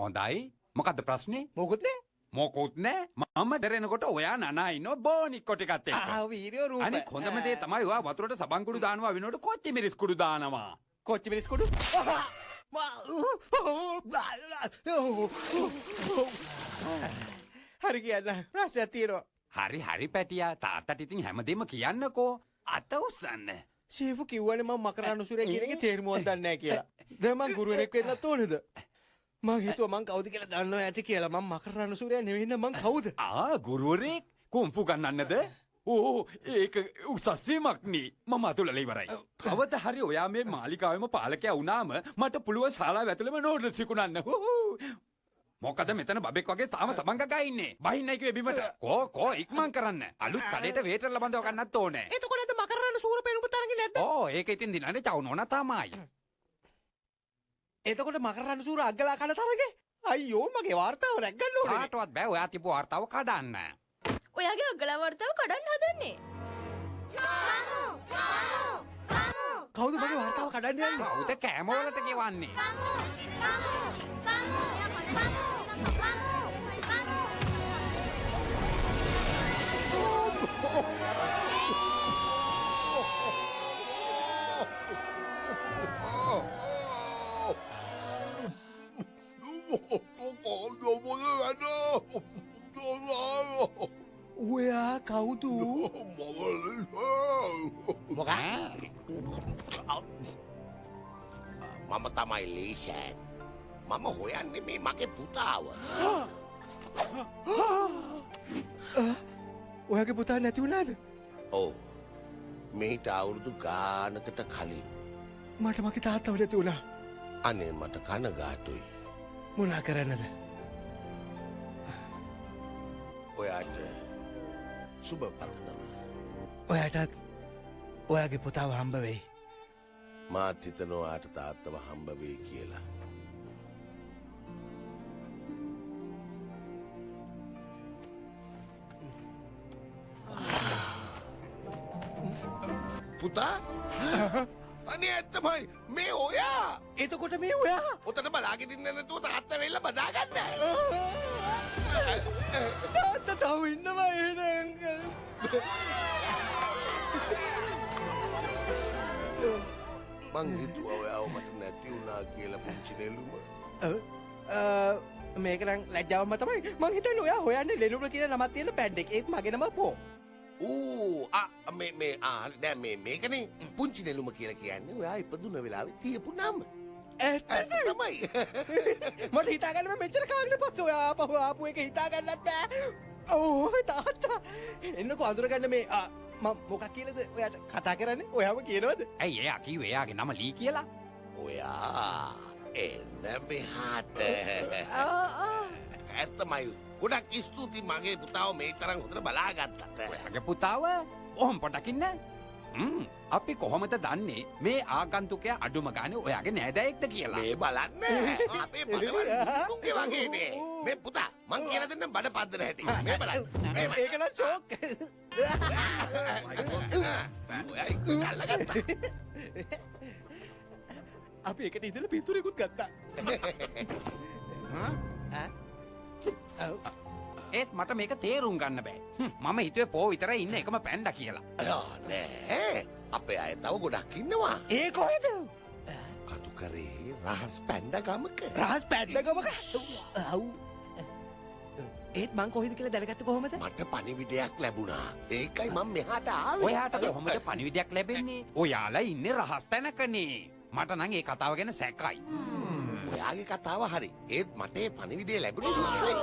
හොඳයි. මොකද්ද ප්‍රශ්නේ? මොකුත් නෑ. මොකුත් නෑ. මම දරනකොට ඔයා නනා ඉන්න බෝනික්කො ටිකත් එක්ක. වීරයෝ රූප. අනිත් හොඳම දේ තමයි ඔයා වතුරට සබන් කුඩු දානවා වෙනකොට කොච්චි මිරිස් කුඩු දානවා. කොච්චි මිරිස් කුඩු? හරි කියන්න ප්‍රශ්නයක් තියෙනවා. හරි පැටියා තාත්තට ඉතින් හැමදේම කියන්නකෝ. අත උස්සන්න. ෂේෆු කිව්වනේ මම මකරානුසුරේ කියන එකේ තේරුමක් දන්නේ නැහැ කියලා. දැන් මං ගුරුවරයෙක් වෙන්නත් ඕනේද? මං හිතුවා මං කවුද කියලා දන්නව ඇති කියලා. මං මකරානුසුරයා නෙවෙයි මං කවුද? ගුරුවරයෙක් කුම්ෆු ගන්නන්නද? ඕ ඒක උසස්සීමක් නේ. මම අතුලලා ඉවරයි. කවද හරි ඔයා මේ මාලිකාවෙම පාලකයා වුණාම මට පුළුවන් ශාලාව ඇතුළේම නෝඩ්ස් විකුණන්න. මොකද මෙතන බබෙක් වගේ තාම සබන් ගගා ඉන්නේ. බහින්නයි කිව්වේ බිමට. කෝ ඉක්මන් කරන්න. අලුත් කඩේට වේටර් ලබන්දව ගන්නත් ඕනේ. එතකොට අද මකරානුසුර පෙනුම තරංගේ නැද්ද? ඒක ඉතින් දිනන්නේ චවුනෝන තමයි. එතකොට මකරානුසුර අග්ගලා කන තරගේ? අයියෝ මගේ වාර්තාව රැග්ගන්න ඕනේ. කාටවත් බෑ ඔයා තිබු වාර්තාව කඩන්න. ඔයාගේ අග්ගලා වර්තාව කඩන්න හදන්නේ. කවුද මගේ වාර්තාව කඩන්න යන්නේ? කවුද කෑමවලට ගෙවන්නේ? ඔයා කවුද? මොකක්? මම තමයි ලීෂන්. මම හොයන්නේ මේ මගේ පුතාව. ඔයාගේ පුතා නැති වුණාද? ඔව්. මේට අවුරුදු ගානකට කලින්. මට මගේ තාත්තව නැති වුණා. අනේ මට කනගාටුයි. මොනා කරන්නද? ඔයාට සුබ පතනවා. ඔයාටත් ඔයාගේ පුතාව හම්බ වෙයි. මාත් හිතනවා ඔයාට තාත්තව හම්බ වෙයි කියලා. පුතා? අනේ ඇත්තමයි මේ ඔයා. එතකොට මේ ඔයා ඔතන බලාගෙන ඉන්න නැතුව තාත්තා වෙල්ල බදාගන්න. තාත්තා තව ඉන්නවා එහෙනම්. මං හිතුවා ඔයාව මට නැති වුණා කියලා පුංචි නෙළුම. මේක නම් ලැජ්ජාවක්ම තමයි. මං හිතන්නේ ඔයා හොයන්නේ ලෙනුබල කියන නමක් තියෙන පැඩ් එක. ඒත් මගේ නම පෝ. දැන් මේකනේ පුංචි නෙළුම කියලා කියන්නේ ඔයා ඉපදුන වෙලාවේ තියපු නම. ඇත්තද? තමයි. මට හිතාගන්න බෑ මෙච්චර කාලෙකට පස්සේ ඔයා ආපු එක හිතාගන්නත් බෑ. ඕ තාත්තා එන්නකෝ අඳුරගන්න මේ මම මොකක් කියලාද ඔයාට කතා කරන්නේ? ඔයාම කියනවද? ඇයි එයා කිව්වේ එයාගේ නම ලී කියලා? ඔයා එන්න මෙහාට. ඇත්තමයි. ගොඩක් ස්තුතියි මගේ පුතාව මේ තරම් හොඳට බලාගත්තට. ඔයාගේ පුතාව ඔහොම පොඩක් ඉන්න. අපි කොහොමද දන්නේ මේ ආගන්තුකයා අඩුම ගානේ ඔයාගේ නෑදෑයෙක්ද කියලා? මේ බලන්න. අපේ පදවල මුතුන්ගේ වගේනේ. මේ පුතා මං කියලා දෙන්න බඩ පද්දන හැටි. මේ බලන්න. ඒක නම් ෂොක්. ඔයා ඉක්කල්ලගත්තා. අපි එකට ඉඳලා පින්තූරෙකුත් ගත්තා. ඒත් මට මේක තේරුම් ගන්න බෑ. මම හිතුවේ පෝ විතරයි ඉන්න එකම පැන්ඩා කියලා. නෑ. අපේ අය තව ගොඩක් ඉන්නවා. ඒ කොහෙද? කතු කරේ රහස් පැන්ඩ ගමක. රහස් පැන්ඩ ගමක? අව්. ඒත් මං කොහෙද කියලා දැනගත්තේ කොහොමද? මට පණිවිඩයක් ලැබුණා. ඒකයි මම මෙහාට ආවේ. ඔයාට කොහොමද පණිවිඩයක් ලැබෙන්නේ? ඔයාලා ඉන්නේ රහස් තැනකනේ. මට නම් ඒ කතාව ගැන සැකයි. ඔයාගේ කතාව හරි. ඒත් මට ඒ පණිවිඩය ලැබුණේ රුක්ෂේ.